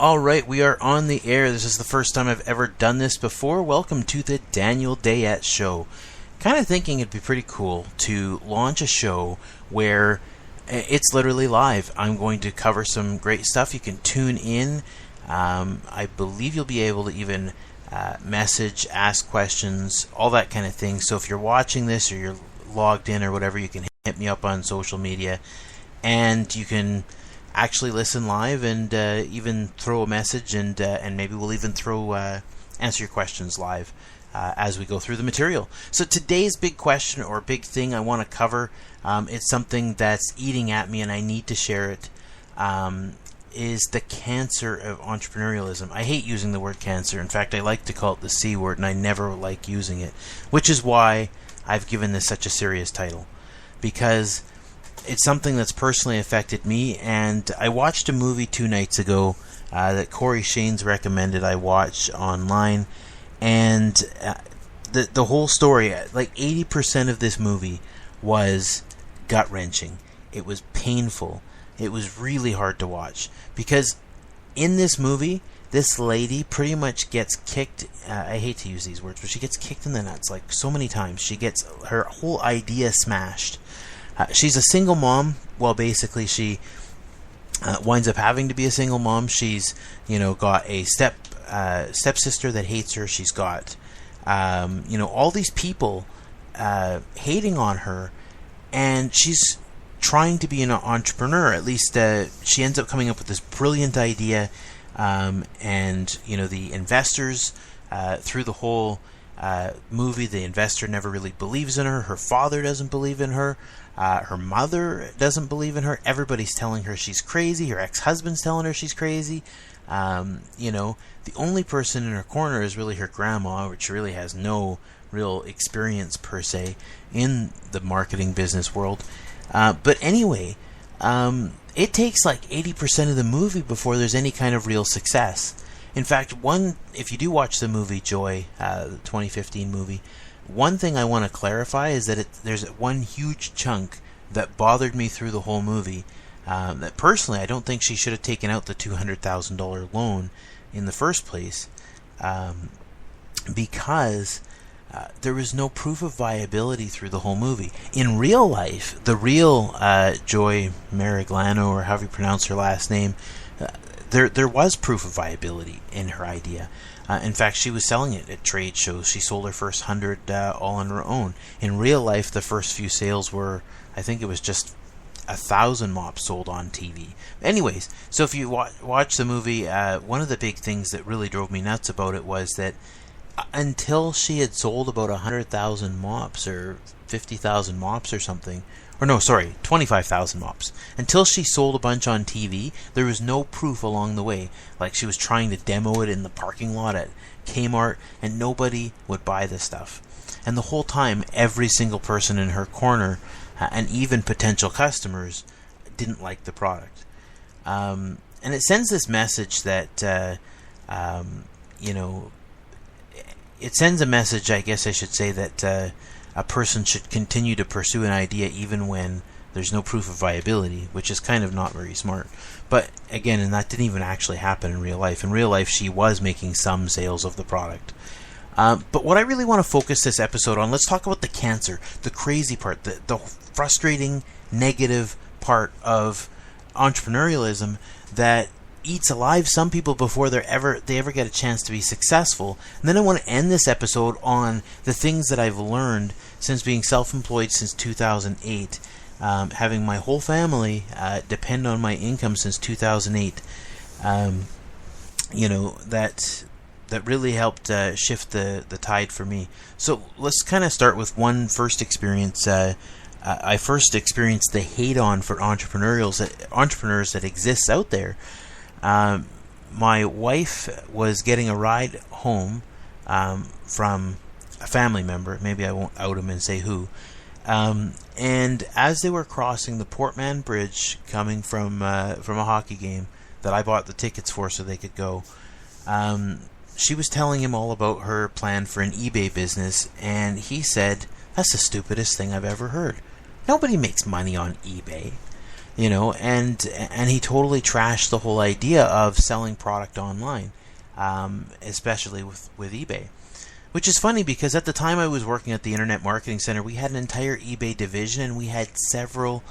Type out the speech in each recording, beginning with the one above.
All right, we are on the air. This is the first time I've ever done this before. Welcome to the Daniel Dayette Show. Kind of thinking it'd be pretty cool to launch a show where it's literally live. I'm going to cover some great stuff. You can tune in. I believe you'll be able to even message, ask questions, all that kind of thing. So if you're watching this or you're logged in or whatever, you can hit me up on social media and you can actually listen live and even throw a message and maybe we'll even answer your questions live as we go through the material. So today's big question or big thing I want to cover, it's something that's eating at me and I need to share it, is the cancer of entrepreneurialism. I hate using the word cancer. In fact, I like to call it the C word and I never like using it, which is why I've given this such a serious title, because it's something that's personally affected me. And I watched a movie 2 nights ago that Corey Shane's recommended I watch online, and the whole story, like 80% of this movie was gut-wrenching. It was painful. It was really hard to watch, because in this movie, this lady pretty much gets kicked, I hate to use these words, but she gets kicked in the nuts like so many times. She gets her whole idea smashed. She's a single mom. Well, basically, she winds up having to be a single mom. She's, got a stepsister that hates her. She's got, all these people hating on her, and she's trying to be an entrepreneur. At least she ends up coming up with this brilliant idea, and the investors through the whole movie, the investor never really believes in her. Her father doesn't believe in her. Her mother doesn't believe in her. Everybody's telling her she's crazy. Her ex-husband's telling her she's crazy. The only person in her corner is really her grandma, which really has no real experience per se in the marketing business world. But anyway, it takes like 80% of the movie before there's any kind of real success. In fact, if you do watch the movie Joy, the 2015 movie, one thing I want to clarify is that there's one huge chunk that bothered me through the whole movie, that personally I don't think she should have taken out the $200,000 loan in the first place, because there was no proof of viability through the whole movie. In real life, the real Joy Mariglano, or however you pronounce her last name, there was proof of viability in her idea. In fact, she was selling it at trade shows. She sold her first 100 all on her own. In real life, the first few sales were, I think it was just 1,000 mops sold on TV. Anyways, so if you watch the movie, one of the big things that really drove me nuts about it was that until she had sold about 100,000 mops or 50,000 mops or something, 25,000 mops. Until she sold a bunch on TV, there was no proof along the way. Like, she was trying to demo it in the parking lot at Kmart, and nobody would buy this stuff. And the whole time, every single person in her corner, and even potential customers, didn't like the product. And it sends this message that, it sends a message, I guess I should say, that a person should continue to pursue an idea even when there's no proof of viability, which is kind of not very smart. But again, and that didn't even actually happen in real life. In real life, she was making some sales of the product. But what I really want to focus this episode on, let's talk about the cancer, the crazy part, the frustrating, negative part of entrepreneurialism that eats alive some people before they ever get a chance to be successful. And then I want to end this episode on the things that I've learned since being self-employed since 2008, having my whole family depend on my income since 2008. That really helped shift the tide for me. So let's kind of start with one first experience. I first experienced the hate-on for entrepreneurs that exists out there. My wife was getting a ride home from a family member. Maybe I won't out him and say who. And as they were crossing the Portman Bridge, coming from a hockey game that I bought the tickets for so they could go, she was telling him all about her plan for an eBay business, and he said, "That's the stupidest thing I've ever heard. Nobody makes money on eBay." and he totally trashed the whole idea of selling product online, especially with eBay. Which is funny because at the time I was working at the Internet Marketing Center, we had an entire eBay division, and we had several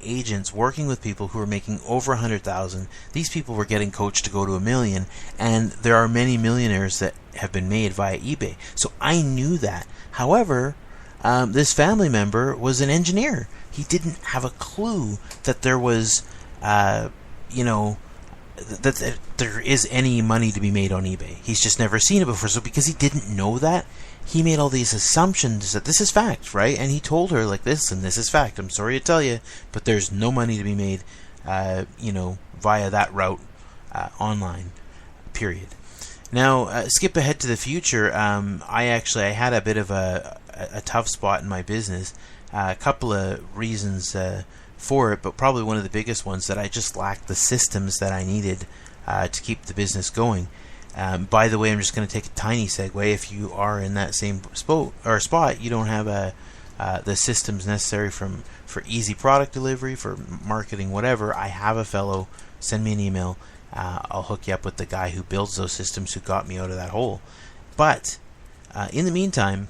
agents working with people who were making over 100,000. These people were getting coached to go to $1 million, and there are many millionaires that have been made via eBay. So I knew that. However, this family member was an engineer. He didn't have a clue that there was, that there is any money to be made on eBay. He's just never seen it before. So because he didn't know that, he made all these assumptions that this is fact, right? And he told her like this, and this is fact. I'm sorry to tell you, but there's no money to be made, via that route online, period. Now, skip ahead to the future. I had a bit of a tough spot in my business. A couple of reasons for it, but probably one of the biggest ones that I just lacked the systems that I needed to keep the business going. By the way, I'm just going to take a tiny segue. If you are in that same spot, you don't have the systems necessary for easy product delivery, for marketing, whatever. I have a fellow. Send me an email. I'll hook you up with the guy who builds those systems, who got me out of that hole. But in the meantime,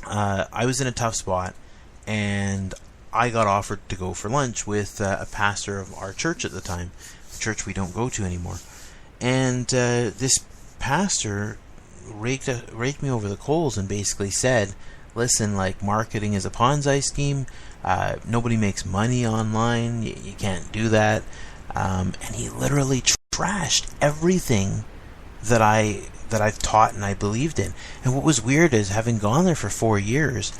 I was in a tough spot, and I got offered to go for lunch with a pastor of our church at the time, a church we don't go to anymore. And this pastor raked me over the coals and basically said, listen, like, marketing is a Ponzi scheme. Nobody makes money online. You can't do that. And he literally trashed everything that I've taught and I believed in. And what was weird is, having gone there for 4 years,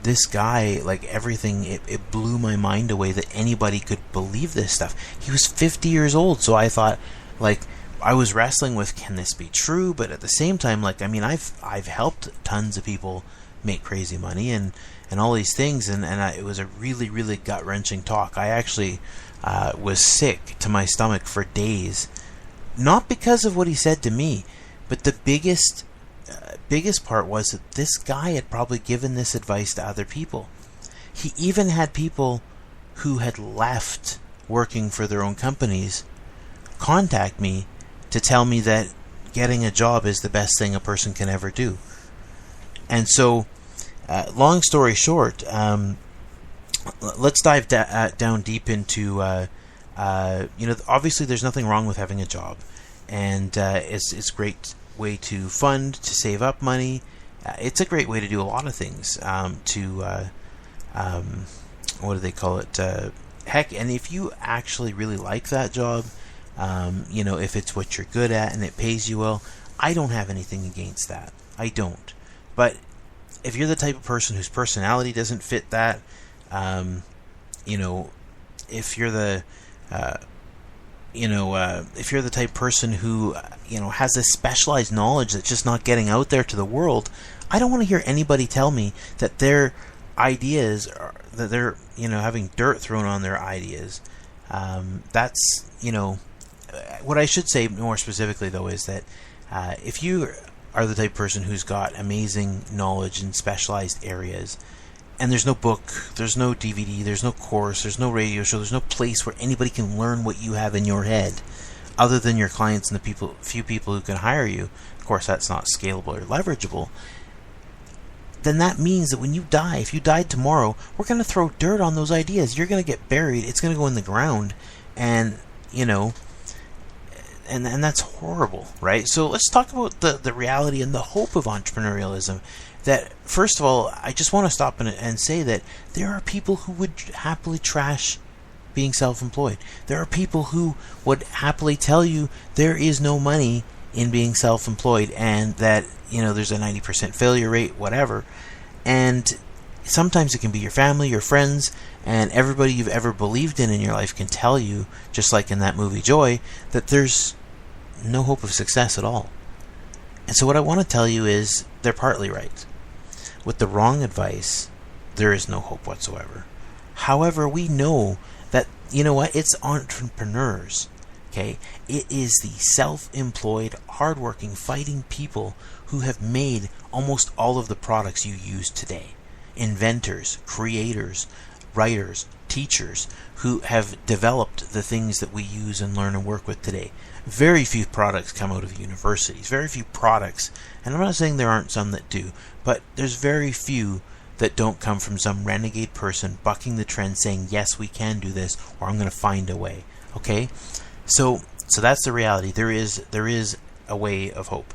this guy, like, everything, it blew my mind away that anybody could believe this stuff. He was 50 years old, so I thought, like, I was wrestling with, can this be true? But at the same time, like, I mean, I've helped tons of people make crazy money and all these things, and it was a really, really gut-wrenching talk. I actually was sick to my stomach for days, not because of what he said to me, but the biggest part was that this guy had probably given this advice to other people. He even had people who had left working for their own companies contact me to tell me that getting a job is the best thing a person can ever do. And so, long story short, let's dive down deep into, obviously there's nothing wrong with having a job, and it's a great way to fund, to save up money. It's a great way to do a lot of things. What do they call it? Heck, and if you actually really like that job, if it's what you're good at and it pays you well, I don't have anything against that. I don't. But if you're the type of person whose personality doesn't fit that, if you're the if you're the type of person who has this specialized knowledge that's just not getting out there to the world, I don't want to hear anybody tell me that their ideas are, that they're having dirt thrown on their ideas. That's what I should say more specifically, though, is that if you are the type of person who's got amazing knowledge in specialized areas, and there's no book, there's no DVD, there's no course, there's no radio show, there's no place where anybody can learn what you have in your head, other than your clients and the few people who can hire you. Of course, that's not scalable or leverageable. Then that means that when you die, if you died tomorrow, we're going to throw dirt on those ideas. You're going to get buried. It's going to go in the ground, and and that's horrible, right? So let's talk about the reality and the hope of entrepreneurialism. That, first of all, I just want to stop and say that there are people who would happily trash being self-employed. There are people who would happily tell you there is no money in being self-employed, and that there's a 90% failure rate, whatever. And sometimes it can be your family, your friends, and everybody you've ever believed in your life can tell you, just like in that movie Joy, that there's no hope of success at all. And so what I want to tell you is they're partly right. With the wrong advice, there is no hope whatsoever. However, we know that, it's entrepreneurs. Okay? It is the self-employed, hardworking, fighting people who have made almost all of the products you use today. Inventors, creators, writers, teachers who have developed the things that we use and learn and work with today. Very few products come out of universities. Very few products, and I'm not saying there aren't some that do, but there's very few that don't come from some renegade person bucking the trend saying, yes, we can do this, or I'm going to find a way. Okay? So that's the reality. There is a way of hope.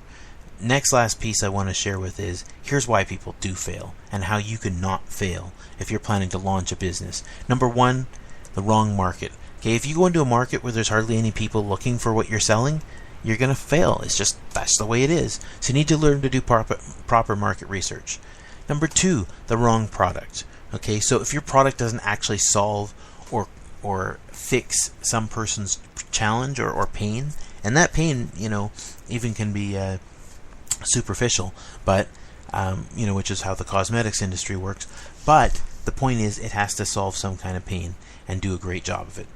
Next last piece I want to share with is, here's why people do fail and how you can not fail if you're planning to launch a business. Number one, the wrong market. Okay, if you go into a market where there's hardly any people looking for what you're selling, you're going to fail. That's the way it is. So you need to learn to do proper market research. Number two, the wrong product. Okay, so if your product doesn't actually solve or fix some person's challenge or pain, and that pain, even can be superficial, but which is how the cosmetics industry works. But the point is, it has to solve some kind of pain and do a great job of it.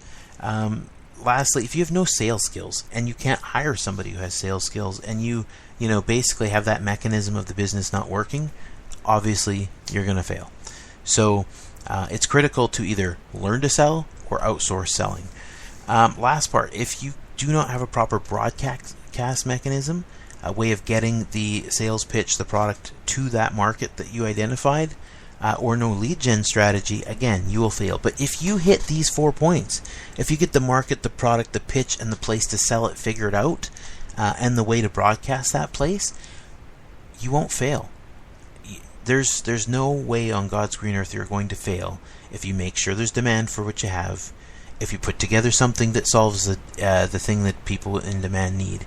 Lastly, if you have no sales skills and you can't hire somebody who has sales skills, and you basically have that mechanism of the business not working, obviously you're going to fail. So it's critical to either learn to sell or outsource selling. Last part, if you do not have a proper broadcast mechanism, a way of getting the sales pitch, the product to that market that you identified, or no lead gen strategy, again, you will fail. But if you hit these 4 points, if you get the market, the product, the pitch, and the place to sell it figured out, and the way to broadcast that place, you won't fail. There's no way on God's green earth you're going to fail if you make sure there's demand for what you have, if you put together something that solves the thing that people in demand need,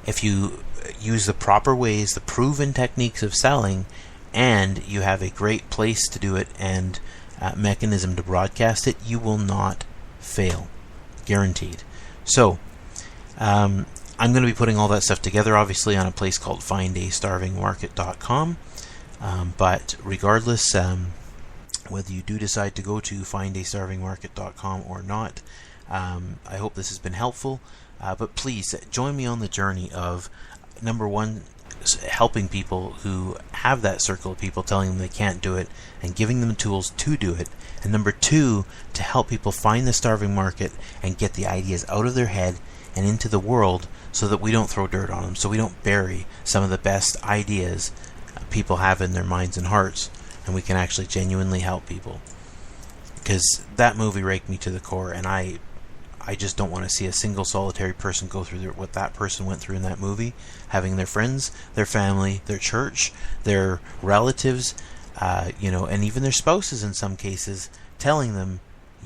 if you use the proper ways, the proven techniques of selling, and you have a great place to do it and mechanism to broadcast it, you will not fail. Guaranteed. So, I'm going to be putting all that stuff together, obviously, on a place called findastarvingmarket.com. But regardless, whether you do decide to go to findastarvingmarket.com or not, I hope this has been helpful. But please join me on the journey of, number one, helping people who have that circle of people telling them they can't do it and giving them tools to do it. And number two, to help people find the starving market and get the ideas out of their head and into the world so that we don't throw dirt on them, so we don't bury some of the best ideas people have in their minds and hearts, and we can actually genuinely help people. Because that movie raked me to the core, and I just don't want to see a single solitary person go through what that person went through in that movie, having their friends, their family, their church, their relatives, and even their spouses in some cases, telling them,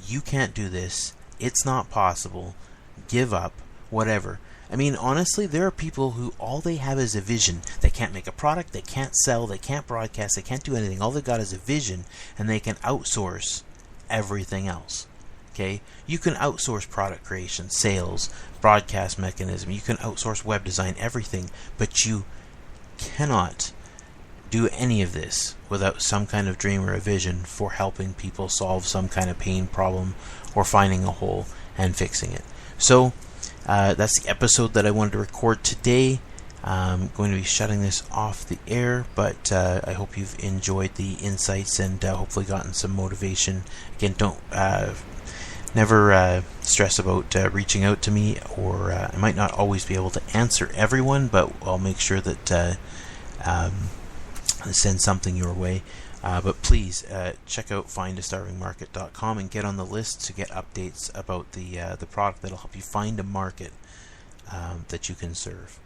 you can't do this, it's not possible, give up, whatever. I mean, honestly, there are people who all they have is a vision. They can't make a product, they can't sell, they can't broadcast, they can't do anything. All they've got is a vision, and they can outsource everything else. Okay? You can outsource product creation, sales, broadcast mechanism. You can outsource web design, everything. But you cannot do any of this without some kind of dream or a vision for helping people solve some kind of pain problem or finding a hole and fixing it. So, that's the episode that I wanted to record today. I'm going to be shutting this off the air, but I hope you've enjoyed the insights and hopefully gotten some motivation. Again, don't never stress about reaching out to me, or I might not always be able to answer everyone, but I'll make sure that send something your way. But please check out findastarvingmarket.com and get on the list to get updates about the product that'll help you find a market that you can serve.